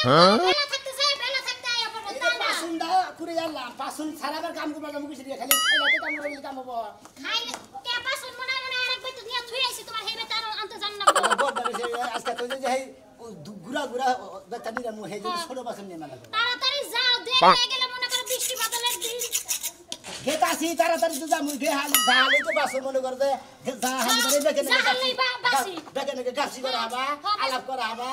বেলা থাকতে যায় বেলা থাকতে আয় পড়বো তা না পাসুনটা করে আনলাম পাসুন ছাড়াবার কাম করবা না মুখে দিয়ে খালি খাইলাতে কাম করে কাম হবো খাইলে কে পাসুন মনে মনে আরেক বই তো নিয়ে থুই আইছি তোমার হেবে তার আনতে জান না বড় আজকে তো যে হেই গুড়া গুড়া বেতানি রামু হেই যে ছোট পাসুন নিয়ে মানা তাড়াতাড়ি যাও দেরি গেলে মনে করে বৃষ্টি বাদলের দিন গেতাছি তাড়াতাড়ি তো যামু গে হালি দালে তো বাসন মনে করে দে যা হালি করে বেকে নে বেকে নে গাছি করা হবা আলাপ করা হবা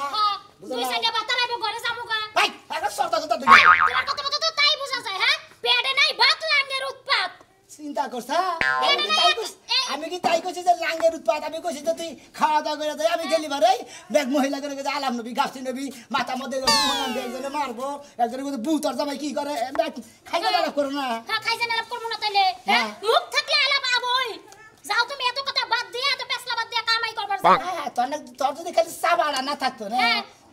দুই সাইডে বাতারাইবো ঘরে যাবো গা ভাই আগে সরতা কথা দিবি তোমার কথা তো তাই বোঝা যায় হ্যাঁ পেটে নাই ভাত লাঙ্গের উৎপাত চিন্তা করছা আমি কি তাই কইছি যে লাঙ্গের উৎপাত আমি কইছি যে তুই খাওয়া দাওয়া করে দে আমি গেলি বারে বেগ মহিলা করে যে আলাম নবী গাছি নবী মাথা মধ্যে মন দিয়ে একজনে মারবো একজনে কইতে বুতার জামাই কি করে খাইতে আলাপ করো না হ্যাঁ খাইতে আলাপ করব না তাইলে হ্যাঁ মুখ থাকলে আলাপ আবই যাও তুমি এত কথা বাদ দিয়ে এত পেছলা বাদ দিয়ে কামাই করবার হ্যাঁ তোর যদি খালি সাবাড়া না থাকতো না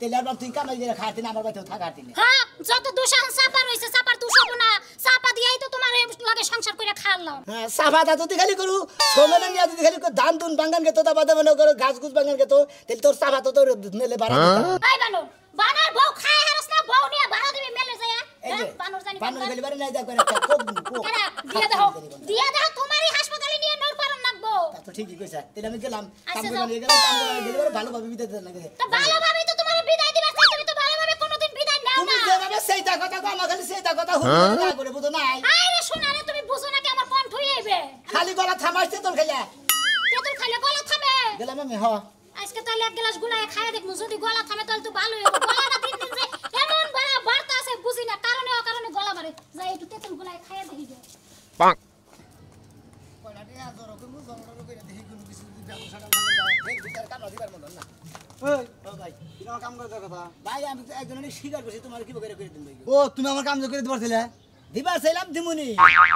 তাহলে আর তুই কামাই করে খাইতে না আমার বাড়িতে থাকাতি না হ্যাঁ যত দোষান চাপা রইছে চাপার দোষ হবো না চাপা দিয়াই তো তোমার লাগে সংসার করে খাওয়ালাম হ্যাঁ সাফাটা যদি খালি করু সোমেনে নিয়ে যদি খালি ধান দুন বাঙ্গান গেতো তা বাদে মনে করো গাছ গুছ বাঙ্গান গেতো তাহলে তোর সাফা তো তোর মেলে বাড়া এই বানর বানর বউ খায় হারস না বউ নিয়ে ভাড়া দিবি মেলে যায় বানর জানি বানর গেলি বারে নাই যা করে একটা কোক দিয়া দাও তোমারই হাসপাতালে নিয়ে নর পারন লাগবো তা তো ঠিকই কইছা তাহলে আমি গেলাম কাম করে নিয়ে গেলাম কাম করে গেলে বারে ভালোভাবে বিদায় দেন লাগে তো ভালোভাবে তো তোমার বিদায় দিবে তুমি তো ভালোভাবে কোনোদিন বিদায় নাও তুমি না যেভাবে সেইটা কথা কও আমার খালি সেইটা কথা হুন না করে বুঝো নাই আরে শোনা রে তুমি বুঝো না কি আমার কণ্ঠ হইবে খালি গলা থামাইছে তোর খাইয়া তেতুল খাইলে গলা থামে গেলাম আমি হ আজকে তাহলে এক গ্লাস গুলায় খাইয়া দেখমু যদি গলা থামে তাহলে তো ভালোই হবে গলাটা দিন দিন যে এমন বড় বার্তা আছে বুঝি না কারণে গলা বাড়ে যাই একটু তেতুল গুলায় খাইয়া দেখি গে পাক কয়লাতে আদর কমু জমড় করে দেখি কোন কিছু যদি ব্যবসা কাম করে যায় এই বিচার কাম দিবার মতন না ওই ও ভাই তোমার কাম করে কথা ভাই আমি তো একজনের স্বীকার করছি তোমার কি করে দিন ভাই ও তুমি আমার কাম করে দিতে পারছিলে দিবার চাইলাম দিমুনি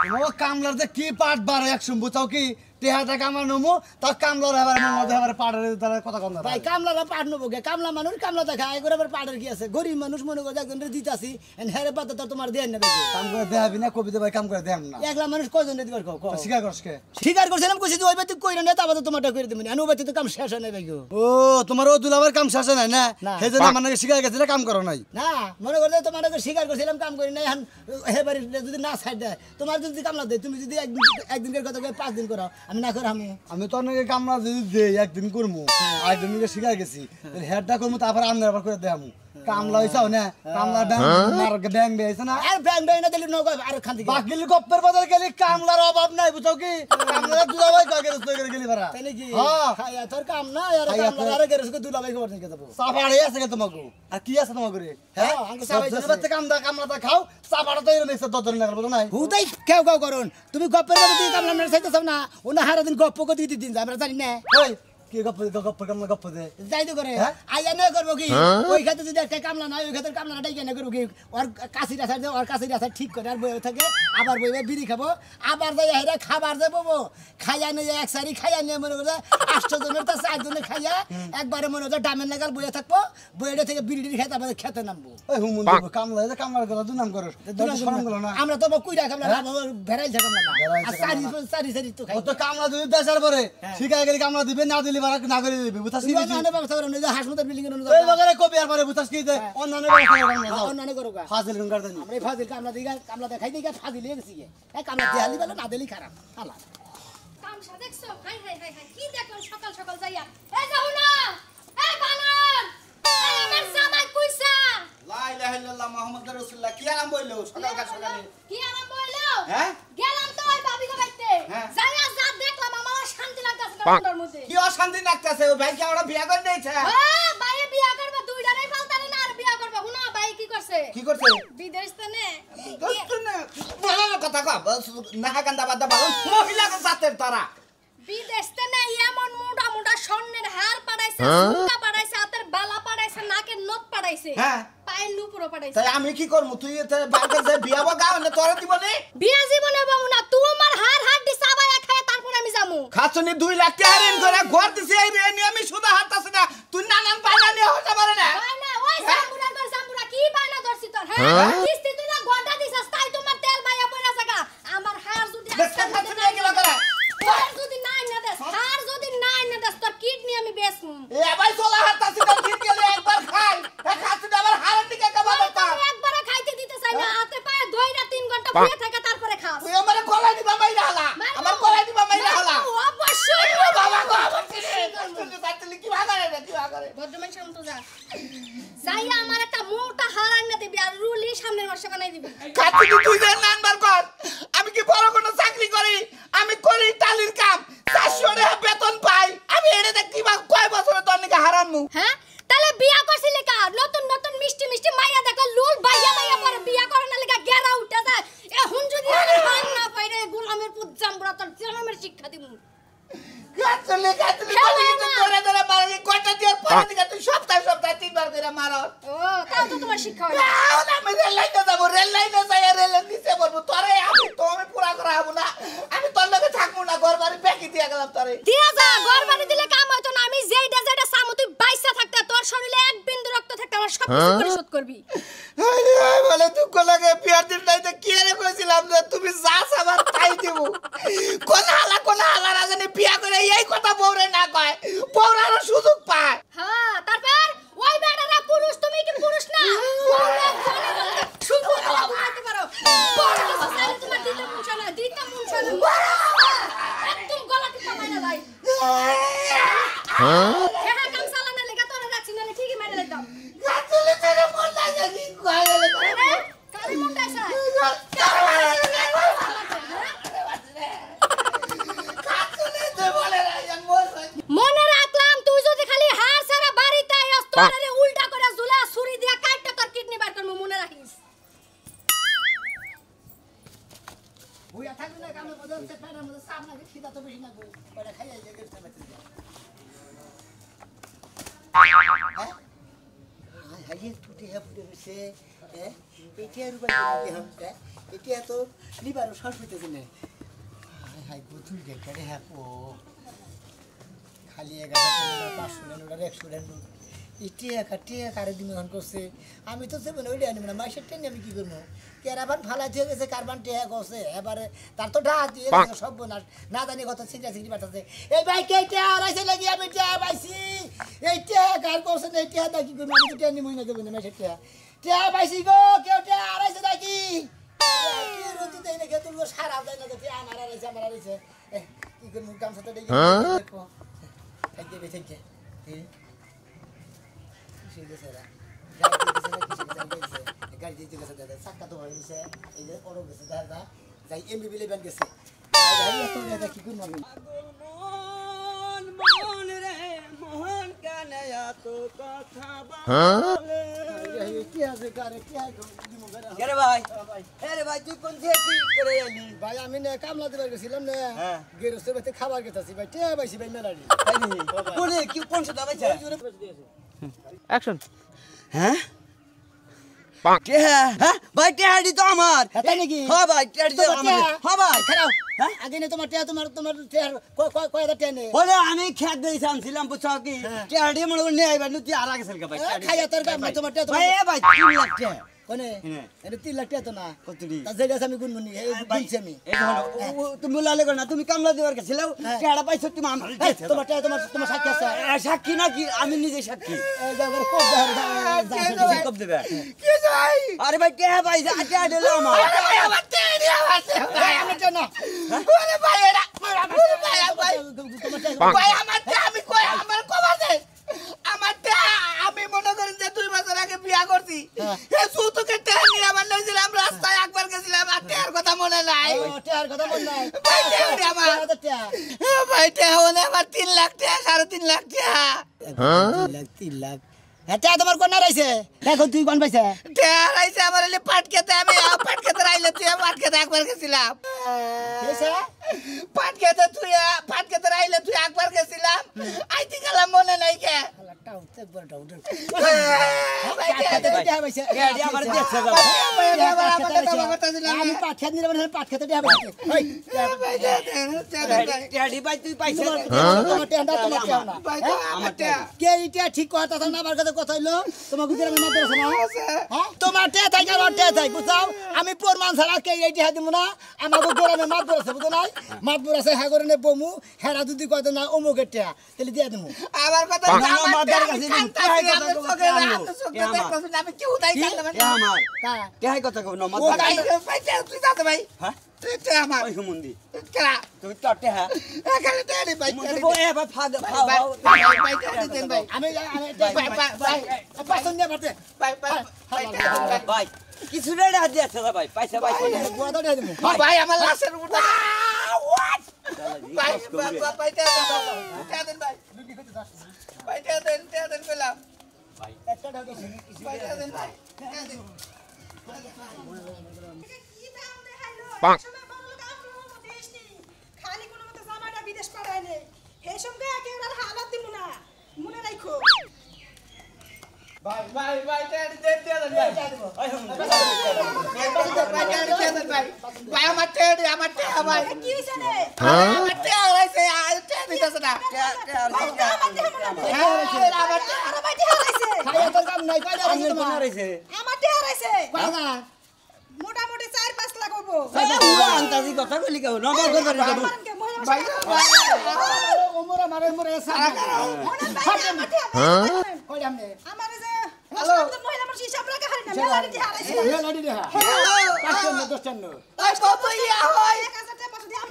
তোমার কামলার যে কি পাট বারে একশো বুঝাও কি টেহাটা কামলা নমু তা কামলার এবার মধ্যে এবার পাড়ের তার কথা কম না ভাই কামলারা পাট নেবো গে কামলা মানুষ কামলা দেখা এগুলো আবার পাটের কি আছে গরিব মানুষ মনে করে একজনের দিতাছি হেরে পাতে তো তোমার দেন নেবে কাম করে দেখাবি না কবিতা ভাই কাম করে দেন না একলা মানুষ কয়জনে দিবার কও স্বীকার করছকে স্বীকার করছিলাম কইছি যে ওই বাতি কইরা না তারপর তোমারটা করে দিবেন আনু বাতি তো কাম শেষ হয় না ভাই গো ও তোমার ও দুলাবার কাম শেষ নাই না না। সেজন্য আমার নাকি স্বীকার গেছিলে কাম করো নাই না মনে করলে তোমার স্বীকার করছিলাম কাম করি নাই হেবারে যদি না ছাড় দেয় তোমার যদি কামলা দেয় তুমি যদি একদিনের কথা 5 দিন করো আমি না করে আমি তো অনেকে কামলা যদি দেই একদিন করবো একদিন শিখাই গেছি হেডটা করবো তারপর আমনের আবার করে দেয়ামু কামলা হইছাও না কামলা ব্যাং বেয়েছে না আর ব্যাং ব্যাং না দিলে নগদ আর খান্তি বাকিল গপ্পের বাজার গেলি কামলার অভাব নাই বুঝছো কি কামলার দুলাভাই কয় গেছে তুই গেলি পারা তাই নাকি হ্যাঁ খায়া তোর কাম না আর কামলা আর গেরস কো দুলাভাই খবর নিকে দেবো সাফাড়ে আছে কে তোমাকে আর কি আছে তোমাকে রে হ্যাঁ আমাকে সাফাই সাফাইতে কামলাটা খাও সাফাড়া তো এরকম এসে 10 দিন লাগার বুঝো নাই হুদাই কেউ কেউ করুন তুমি গপ্পের মধ্যে দিয়ে কামলা না চাইতেছ না ওনা হারা দিন গপ্প কো দিতে দিন আমরা জানি না ওই কি গপ্প কামলা গপ্প দে যাই তো করে আইয়া না করবো কি ওই খাতে যদি একটা কামলা নাই ওই খাতে কামলা নাটাই কেন করবো কি ওর কাশি রাখা দিয়ে ওর কাশি রাখা ঠিক করে আর বই থাকে আবার বইবে বিড়ি খাবো আবার যাই হেরে খাবার যাবো খাইয়া নিয়ে এক সারি খাইয়া নিয়ে মনে করে 8 জনের তো 4 জনে খাইয়া একবারে মনে হয় ডামের লাগাল বইয়ে থাকবো বইটা থেকে বিড়ি টিড়ি খাইতে আমাদের খেতে নামবো ওই হুমুন দেব কামলা যে কামলার গলা দুনাম করো শরম গেল না আমরা তো কুইরা কামলা ভেরাইল কামলা না আর সারি সারি তো খাই ও তো কামলা দুই দেশের পরে শিখাই গেলি কামলা দিবে না দিলি বারা না করে দিবে বুঝাস কি অন্যান্য ব্যবস্থা করো না হাসপাতাল বিল্ডিং এর ওই বাগারে কবি আর পরে বুঝাস কি দে অন্যান্য ব্যবস্থা করো না অন্যান্য করো গা ফাজিল গুন গার্ডেন আমরা ফাজিল কামলা দিগা কামলা দেখাই দিগা ফাজিল হয়ে গেছি এই কামলা দেখালি বলে না দিলি খারাপ আল্লাহ তামসা দেখছো হাই হাই হাই হাই কি দেখো সকাল সকাল যাইয়া এই যাও না এই বানর আমার জামাই কইছা লা ইলাহা ইল্লাল্লাহ মুহাম্মাদুর রাসূলুল্লাহ কি আরাম বইলো সকাল সকালে কি আরাম বইলো হ্যাঁ গেলাম তো ওই ভাবি গো বাইতে যাইয়া যা দেখলাম আমার শান্তি লাগতাছে না মনের মধ্যে কি অশান্তি লাগতাছে ও ভাই কি আমরা বিয়া করে দিয়েছে হ্যাঁ ভাই বিয়া করবে দুইটারই ফালতারে না আর বিয়া করবে হুনা ভাই কি করছে কি করছে বিদেশ থেকে দোস্ত না ভালো কথা কও না গান্দা বাদা ভালো মহিলা কে জাতের তারা বিদেশ থেকে এমন মোটা মোটা স্বর্ণের হার পাড়াইছে সুতা পাড়াইছে হাতের বালা পাড়াইছে নাকের নথ পাড়াইছে হ্যাঁ পায়ের নুপুরও পাড়াইছে তাই আমি কি করব তুই এতে বাইরে যে বিয়া বগা না তোরে দিব নে বিয়া জীবনে বাবু না তুই আমার হার হাড্ডি চাবায়া খায় তারপর আমি যামু খাচনি 2 লাখ টাকা ঋণ করে ঘর দিছি এই ঋণ আমি সুদা হাতাছ না তুই নানান পাইনা নিয়ে হতে পারে না ভাই না ওই জাম্বুরা কি বায়না ধরছি তোর হ্যাঁ কিস্তি তুই না গড়টা দিছস তাই তোমার তেল বাইয়া পড়া জায়গা আমার হার যদি দেখতে খাচনি নিয়ে গেল করে হার যদি নাই না দেস হার যদি নাই না দেস তোর কিডনি আমি বেচমু এ ভাই সোলা হাতাছ না ঠিক গেলে একবার খাই এ খাচনি আবার হারের দিকে আম্মু হ্যাঁ তাহলে বিয়া করছিলি কা নতুন নতুন মিষ্টি মিষ্টি মাইয়া দেখো লুল বাইয়া মাইয়া পরে বিয়া করে না লাগা গেরা উঠে যায় এখন যদি আমি মান না পাইরে গোলামের পুত জামবরা তোর জন্মের শিক্ষা দিমু কাটলে বলি তো ধরে ধরে মারি কয়টা দিয়ে পরে দিকে তুই সপ্তাহে 3 বার করে মারো ও তাও তো তোমার শিক্ষা হলো আমি রেল লাইনে যাবো রেল লাইনে যাই রেলের নিচে বলবো তোরে আমি পুরা করা হবো না আমি তোর লগে থাকবো না ঘর বাড়ি বেঁকি দিয়ে গেলাম তোরে দিয়া যা ঘর বাড়ি দিলে কাম হইতো না আমি যেইটা যেটা সামু তুই বাইসা থাকতে তোর শরীরে এক বিন্দু রক্ত থাকতে আমার সব কিছু পরিশোধ করবি আরে বলে দুঃখ লাগে বিয়ার দিন নাইতে কি রে কইছিলাম যে তুমি যা সাবার তাই দিব কোন হালা রাজনে বিয়া করে এই কথা বউরে না কয় বউরারও সুযোগ পায় হ্যাঁ তারপর ওই বেটারা পুরুষ তুমি কি পুরুষ না সুযোগ পাইতে পারো বড় কিছু চাইলে তোমার দিতে মুনছা না একদম গলা টিপা মাইনা লাই হ্যাঁ কাম চালানে লাগা তোরা রাখছি না ঠিকই মাইরা লাইতাম কাটলে তেরে মন লাগে কি কয় কালি মুন্ডাইছা মনে রাখলাম তুই যদি খালি হার সারা বাড়িতে আইস তোরে উল্টা করে ঝুলা ছুরি দিয়া কাটটা তোর কিডনি বার করব মনে রাখিস বুয়া থাকবে না কামে বদলতে পেটের মধ্যে সাপ না খিদা তো বেশি না গো ওটা খাইয়া যায় গেছে না হাইয়ে টুটি ফুটে গেছে এটা রূপাই কি হবে এটা তো লিবারও শ্বাস হইতেছে না হাই গুতুল দেখতে হ্যাঁ ও খালি 500 টাকা 100 টাকা ইটিয়া কারে দিন এখন করছে আমি তো সেবন ওইটা আনি না মাসের টেনে আমি কি করবো কেরাবান ফালা দিয়ে গেছে কারবান টেহা করছে এবারে তার তো ঢা দিয়ে সব না জানি কত সিটি পাঠাচ্ছে এই ভাই কে টেহা আড়াইছে লাগি আমি টেহা পাইছি এই টেহা কার করছে না এই টেহা দা কি করবো আমি তো টেহা নিমই না দেবো না মাসের টেহা পাইছি গো কেউ টেহা আড়াইছে নাকি রুটি দেয় না খেতুল গো সারা দেয় না টেহা আমার আড়াইছে কি করবো গামছা তো দেখি থেকে গাড়ি দিতে গেছে দাদা চাক্কা তো হয়ে গেছে এই যে অরো গেছে দাদা যাই এমবি বিলে ব্যান গেছে কি করবো আমি মন রে মোহন কানে এত কথা বলে কি আছে কারে কি আরে ভাই আরে ভাই তুই কোন থেকে কি করে এলি ভাই আমি না কামলা দিবার গেছিলাম না গেরস্তে বাতে খাবার গেতাছি ভাই টিয়া পাইছি ভাই মেলাডি কোনে কি কোন সেটা পাইছে অ্যাকশন হ্যাঁ হ্যাঁ ভাই টেহাডি তো আমার তাই নাকি হ্যাঁ ভাই টেহাডি তো আমার হ্যাঁ ভাই খারাও আগে না তোমার টিয়া তোমার টিয়া কয় টিয়া নে বলে আমি খেত দিয়েছি আনছিলাম বুঝছো কি টেহাডি মনে করে নিয়ে আইবার তুই আর আগে চলকা ভাই খাইয়া তোর তোমার টিয়া ভাই এ ভাই 3 লাখ টাকা কোনে এটা 3 লাখ টাকা তো না কতটি তা যেটা আমি গুনগুনি এই বলছি আমি এই হলো তুমি লালে না তুমি কামলা দিবার গেছিলাও টেহাডা পাইছো তুমি আমার দিয়েছো তোমার টিয়া তোমার সাক্ষী আছে সাক্ষী নাকি আমি নিজে সাক্ষী এই যে কোপ দাও কব দেবে কি ভাই আরে ভাই টেহা ভাই টেহা দিলো আমার আরে ভাই আমার টেহা দিয়ে আছে ভাই আমি তো না আরে ভাই এরা ভাই ভাই আমার টেহা আমি কই আমার কবার দে আমার টেহা আমি মনে করেন যে 2 বছর আগে বিয়া করছি এই সুতোকে টেহা নিয়ে আমার লইছিলাম রাস্তায় একবার গেছিলাম আর টেহার কথা মনে নাই টিয়ার কথা মন নাই ভাই টেহা আমার টিয়া ভাই টেহা হলে আমার 3 লাখ টাকা 3.5 লাখ টাকা 3 লাখ এটা তোমার কোন রাইছে দেখো তুই কোন পাইছে টেহা রাইছে আমার এলে পাট খেতে আমি পাট খেতে রাইলে তুই পাট খেতে একবার গেছিলাম কেছে পাট খেতে রাইলে তুই একবার গেছিলাম আইতি গেলাম মনে নাই কে লাটটা উঠতে বড়টা উঠে ভাই টিয়া পাইছে টেহা আমার দেখছে আমি পাট খেত নিলে মানে পাট খেতে টিয়া পাইছে ওই টেহাডি ভাই তুই পাইছিস তোমার টিয়া না তোমার টিয়া না আমার টেহা কে এটা ঠিক কথা না আমার কাছে কথা হইলো তোমার গুজরাট আমি মাত্র আছে না হ্যাঁ তোমার টিয়া থাই আর টিয়া থাই বুঝাও আমি প্রমাণ ছাড়া কে এই টিয়া দিব না আমার গুজরাট মাত আছে বুঝো নাই মাত আছে হ্যাঁ করে নে বমু হেরা যদি কয় না অমুকের টিয়া তাহলে দিয়ে দেবো আমার কথা আমার কাছে আমি কি উদাই করলাম আমার টেহাই কথা কও না মাত তুই যাতে ভাই হ্যাঁ তুই আমার ওই হুমন্দি কেরা তুই তো টেহা এখানে টেহাডি ভাই এ ভাই ফাদ ভাই আমি ভাই পছন্দ না পারতে ভাই কিছু রে হাত দিয়েছে ভাই পয়সা ভাই গোয়াটা দিয়ে দেবো ভাই আমার লাশের উপর ভাই ভাই টিয়া দেন ভাই ভাই টিয়া দেন কইলাম একটা দাও তো ভাই টিয়া দেন ভাই টিয়া দেন খালি কোনো মতে জামাটা বিদেশ পাঠায় নেই এই সঙ্গে একেবারে হালাত দিব না মনে রাখো ভাই টিয়া দেন ভাই ভাই আমার টিয়া ভাই কি হইছে রে আমার টিয়া হইছে আর টিয়া দিতেছ না আমার বাইতে হারাইছে খাইয়া তোর কাম নাই কয়টা আছে তোমার আমার তে হারাইছে কয়টা মোটামুটি 4-5 লাখ হবো আন্তাজি কথা বলি কেউ নগর করে দেবো আমারকে মহিলা ভাই ওমরা মারে মরে সারা কই আমনে আমারে যে আসলে মহিলা মানুষ হিসাব রাখা হয় না মেলাটি হারাইছে এ লাডি রে হ্যাঁ 5 ভাই কত ইয়া হয় 1000 টাকা পাঠিয়ে দিলাম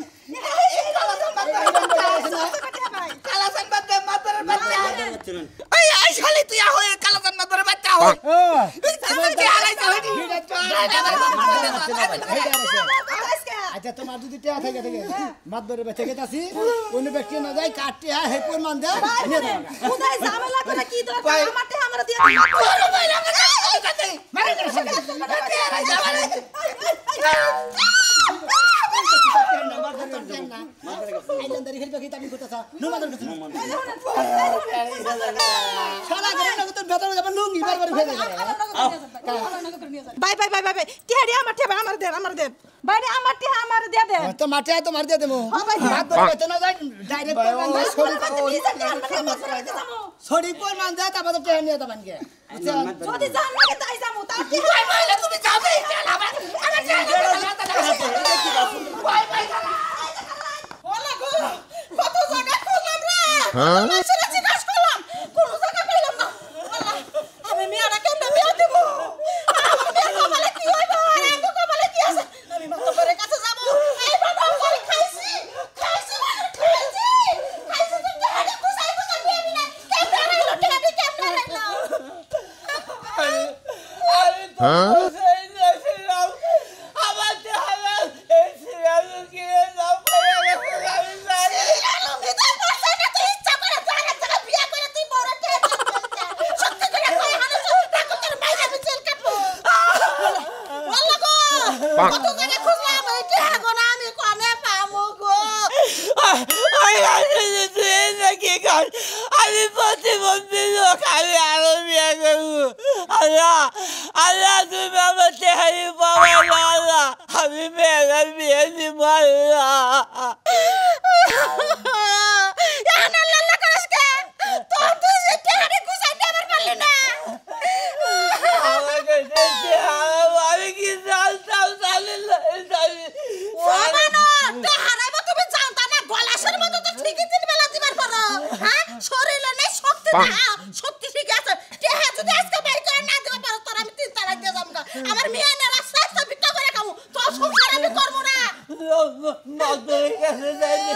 কালাসান বাদে মাতার বাচ্চা এই শালি তুই আ হয়ে কালাসান মাতার বাচ্চা হয় আমার টিয়া হারাইছে আচ্ছা তোমার যদি টিয়া থেকে মাতবরে বেঁচে গেতাছি অন্য ব্যক্তি না যায় কাটতে হ্যাঁ হে কোন মান দে নিয়ে দাও খুদাই ঝামেলা করে কি দরকার আমার তে আমরা দিয়ে মারে আইলান্দারি খেলবে কি তুমি করতেছ নো মাদার কিছু শালা করে না তো বেতন যাবে লুঙ্গি বারবার ফেলে বাই বাই বাই বাই টিহাড়ি আমার তে আমার দে বাইরে আমার তে আমার দিয়ে দে তো মাঠে তো মার দিয়ে দেবো মাতবরে বেঁচে না যায় ডাইরেক্ট সরি কোন মান যায় তারপর টিয়া নিয়ে যাবেন কে যদি জান লাগে তাই যামু তার কি ভাই মাইলে তুমি যাবে আমার বলা গো কত জায়গা খুঁজলাম রে মানুষের জিজ্ঞাসা করলাম কোন জায়গা পেলাম না আল্লাহ আমি মেয়েরা কেমনে বিয়ে দেব আমার মেয়ে কপালে কি হইব আর এগো কপালে কি আছে আমি মাতবরের কাছে যাব এই বাবা কই খাইছি তো টেহাডি কুসাই বিয়ে বিনা কেমনে হইলো টেহাডি কেমনে হইলো আমার টিয়া এই সিরিয়াল কি নাম করে কত জায়গা খুঁজলাম এই টেহা গোনা আমি কোনে পামু গো আমি প্রতিবন্ধী লোক আমি আরো বিয়ে করবো আল্লাহ তুমি আমার টেহারি পাবো না আল্লাহ আমি মেয়েরা বিয়ে দিব এখন আল্লাহ করিস কে তোর তুই যে টেহারি গুছাই দেবার পারলি না আমি কি জানতাম সমানো টেহারাইব তুমি জানতা না গলাশের মতো তো ঠিকই তিন বেলা দিবার পারো হ্যাঁ শরীরে নেই শক্তি না শক্তি ঠিক আছে টেহা যদি আজকে বের করে না দিতে পারো তোর আমি তিন তারিখ দিয়ে যাবো আমার মেয়ে না রাস্তা বিটা করে খাবো তোর সংসার আমি করবো না মাতবরের কাছে যাইনি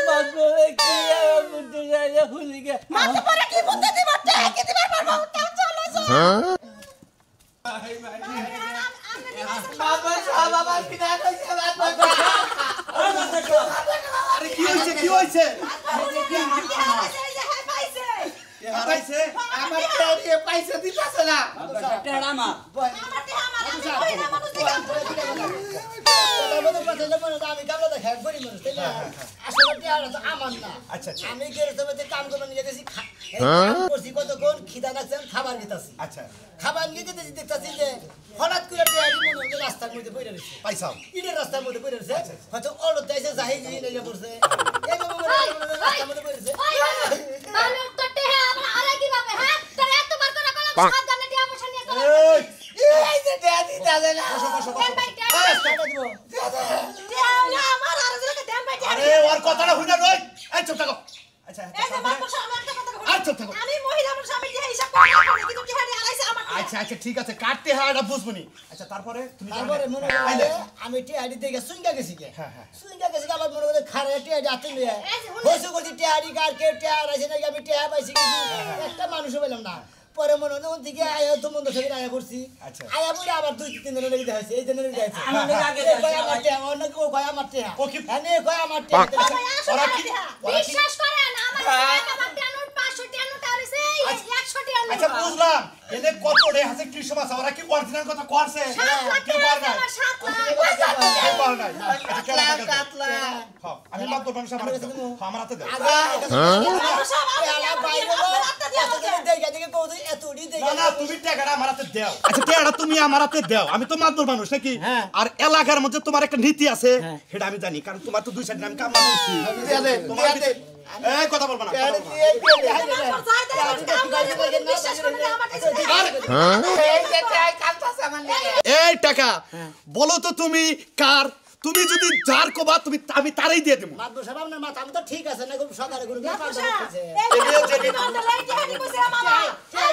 মাতবরের কি বুদ্ধি যায় হুলিকে মাথা পরে কি বুদ্ধি দিব টেহা কি দিবার পারবো তা চলো বাবা বাবা কিনা কইছে আরে কি হইছে হারাইছে আমার টেরিয়ে পয়সা দিতাছ না টেড়া মা আমি কামলা দেখ করি মানুষ তাই না আসলে টিয়াটা তো আমার না আচ্ছা আমি গেলে তবে কাম করবো নিয়ে গেছি করছি কতক্ষণ খিদা লাগছে খাবার খেতেছি আচ্ছা খাবার নিয়ে যেতেছি দেখতেছি যে হঠাৎ করে টিয়াটি মনে হচ্ছে রাস্তার মধ্যে পড়ে রয়েছে পাইছাও ইটের রাস্তার মধ্যে পড়ে রয়েছে হয়তো অলতে এসে যাই যাই নিয়ে পড়ছে এইভাবে রাস্তার মধ্যে পড়ে রয়েছে তাহলে তো টেহা আমরা আরে কিভাবে হ্যাঁ তোর এতবার করে কলম সাবধানে টিয়া পয়সা নিয়ে কলম এই যে দেয়া দিতাছ না দেন ভাই টিয়া আমার আর জায়গা দেন ভাই আরে ওর কথাটা হইনা রই এই চুপ থাকো আচ্ছা এই যে বাপু সামনে একটা কথা কই আর চুপ থাকো আমি মহিলা মানুষ আমি যে হিসাব করে কিন্তু টেহাড়ি আলাইছে আমার আচ্ছা ঠিক আছে কাটতে হয় এটা বুঝবনি আচ্ছা তারপরে তুমি তারপরে মনে হয় আমি টিয়াডি দেখে সুইঙ্গা গেছি গে সুইঙ্গা গেছি আবার মনে হয় খারে টিয়াডি আতে নিয়ে বসে করছি টিয়াডি কার কে টিয়া রাইছে নাকি আমি টিয়া পাইছি কিন্তু একটা মানুষও পেলাম না পরে মনে হলো ওদিকে আয়া তো মন্দ সঙ্গে আয়া পড়ছি আচ্ছা। আয়া পড়ে আবার 2-3 দিনের লেগে হয়েছে এই দিনের লেগে হয়েছে আমাদের আগে আমার টেহা অনেক কয় আমার টেহা ও কি- হ্যাঁ কয় আমার টেহা ওরা কি বিশ্বাস করেন আমার আমার টেনুট 500 টেনুট আরছে 100 টেনুট আচ্ছা বুঝলাম এদের কত রে আছে কি সমস্যা ওরা কি অরিজিনাল কথা করছে 7 লাখ কি টাকা পার নাই আমার 7 লাখ কি পার নাই আচ্ছা কেন টাকা দাও? কাতলা হ্যাঁ, আমি মাত্র মানুষ আমার হাতে দাও। হ্যাঁ, আমার হাতে দাও না না তুমি টাকাটা আমার হাতে দাও আচ্ছা টাকাটা তুমি আমার হাতে দাও আমি তো মাত্র মানুষ নাকি হ্যাঁ। আর এলাকার মধ্যে তোমার একটা নীতি আছে সেটা আমি জানি কারণ তোমার তো দুই সাইডে আমি কামলা করছি তোমার নীতি- এই কথা বলবো না কথা বলবো না। এই টাকা বলো তো তুমি কার তুমি যদি যার কোবা তুমি আমি তারই দিয়ে দেবো মাতবো সাহেব আপনার মাথা আমি তো ঠিক আছে না কোনো সকালে কোনো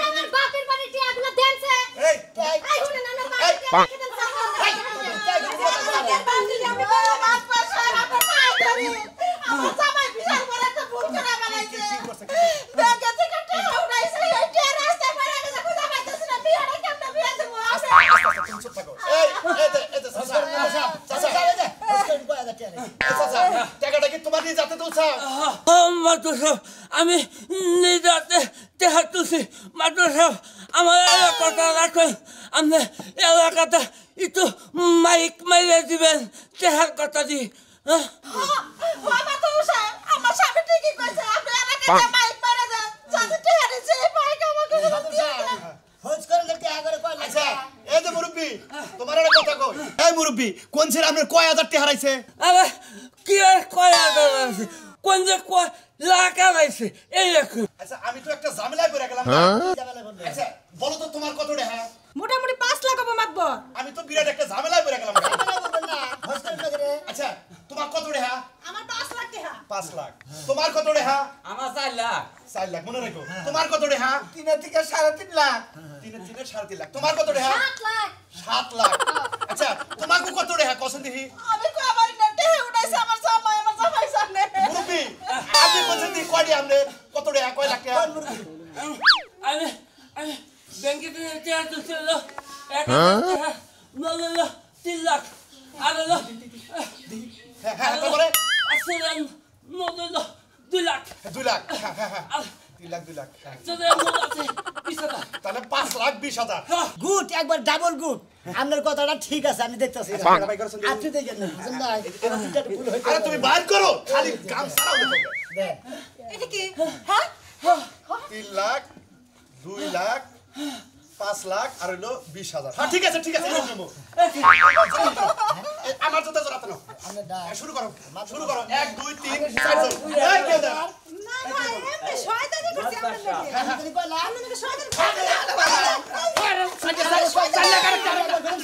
আমার বাপের বাড়ি টিয়াগুলো দেনছে এই আই হুনে না আমার বাড়ি টিয়া দেনছে তুমি চুপ থাকো এই এই চাচা চাচা চাচা টাকাটা কি তোমার নিয়ে যেতে দৌড়াও মাদ্রাসা আমি নিজাতে টেহা তুলছি মাদ্রাসা আমার এলাকাটা রাখেন আপনি এলাকাটা একটু মাইক মাইরে দিবেন টেহার কথা দি আমার স্বামী ঠিকই কইছে আপনি এলাকাতে মাইক মারা দেন যাতে টেহারে যে মাইক আমাকে খোঁজ করে দেখতে আগে কয় আচ্ছা এই যে মুরব্বি তোমার একটা কথা কই এই মুরব্বি কোন ছেলে আপনার কয় হাজার টাকা হারাইছে আরে কি আর কয়া আছে কোন যে কয় লাখ আড়াইছে এই দেখুন আচ্ছা আমি তো একটা ঝামেলা করে গেলাম আচ্ছা বলো তো তোমার কত টাকা মোটামুটি 5 লাখ হবে মাতবর আমি তো বিরাট একটা ঝামেলা করে গেলাম আচ্ছা তোমার কত টাকা আমার 5 লাখ টাকা 5 লাখ তোমার কত টাকা আমার 4 লাখ 4 লাখ মনে রাখো তোমার কত টাকা 3 থেকে 3.5 লাখ 3.5 লাখ তোমার কত টাকা 7 লাখ 7 লাখ আচ্ছা তোমাকে কত টাকা কসন দেখি আমি কই আমার নেটে উঠাইছে আমার জামাই সামনে মুরব্বি আপনি বলছেন দি কয়টি আমনে কত টাকা কয় লাখ টাকা আমি আমি ব্যাংকে টেহা তুলছিল 1,000 টাকা নল 3 লাখ আর হ্যাঁ হ্যাঁ তারপরে আসলেন নল 2 লাখ 2 লাখ হ্যাঁ হ্যাঁ হ্যাঁ 2 লাখ 2 লাখ হ্যাঁ। তোদের মনে আছে 20,000 তাহলে 5,20,000 গুড একবার ডাবল গুড আপনার কথাটা ঠিক আছে আমি দেখতেছি টাকা বাই করেছেন আপনি দেখেন না বুঝছেন না এটা দুইটা ভুল হইছে আরে তুমি বাইর করো খালি গাম সারাও দেখো দেন এটা কি হ্যাঁ 3 লাখ 2 লাখ 5 লাখ আর হলো 20,000 হ্যাঁ ঠিক আছে এরকম নেবো। আমার জুতা জোড়াতে নাও আপনি দা শুরু করো 1 2 3 4 জন এই কে দা না না এমনি শয়তানি করছে আমার নেটে আপনি কইলা আপনি নাকি শয়তানি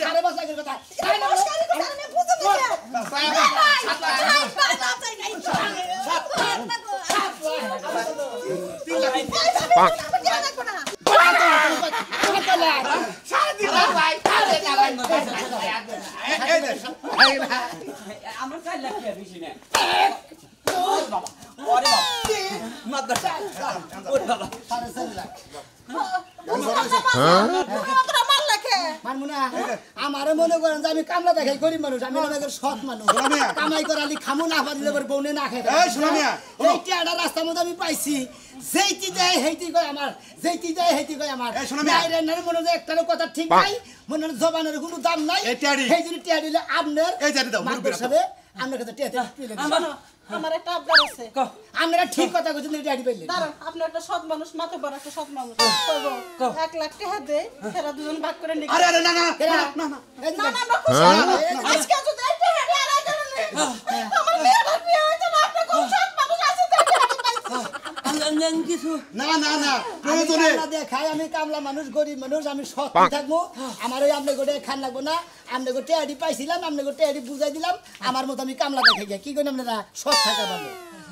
সাড়ে 5 লাখের কথা নমস্কার করে আমি বুঝতে দিছি এই দে আমার 4 লাখ টাকা বেশি না ওরে বাবা মাদ্রাসা ওরে বাবা সাড়ে 4 লাখ মানবো না আমারে মনে করেন যে আমি কামলা দেখাই গরিব মানুষ আমি মনে করি সৎ মানুষ শোনামিয়া। কামাই করালি খামু না পারিলে এবার বউনে না খাই এই শোনামিয়া, এই টিয়াটা রাস্তার মধ্যে আমি পাইছি যেইটি দেয় হেইটি কয় আমার যেইটি দেয় হেইটি কয় আমার এই শোনামিয়া। বাইরে নারে মনে হয় একটারও কথা ঠিক নাই মনে হয় জবানের কোনো দাম নাই এই টিয়াড়ি। সেই জন্য টিয়া দিলে আপনার এই টিয়াড়ি দাও, মুরব্বির হাতে। সাথে আপনার কাছে টিয়া তুলে আমার একটা আবদার আছে আপনারা ঠিক কথা কইছেন টিয়াড়ি পাইলেন দাঁড়ান আপনি একটা সৎ মানুষ মাথা বড় একটা সৎ মানুষ করবো 1 লাখ টাকা দে সেটা দুজন ভাগ করে নিই আরে না না এই না যে- না আমরা খুশি আজকে যদি একটা হেডি আড়াই করে নেই আমার মেয়ের বিয়ে হইতো না আপনি কোন সৎ মানুষ আছে তো একটা হেডি পাইছি কিছু না না না আমি প্রয়োজনে কামলা দিয়ে খাই আমি কামলা মানুষ গরিব মানুষ আমি সৎ থাকবো আমার ওই আপনি গোটে খান লাগবো না আপনি গোটে আইডি পাইছিলাম আপনি গোটে আইডি বুঝাই দিলাম আমার মতো আমি কামলা দেখে গিয়ে কি করেন আপনারা সৎ থাকা পাবো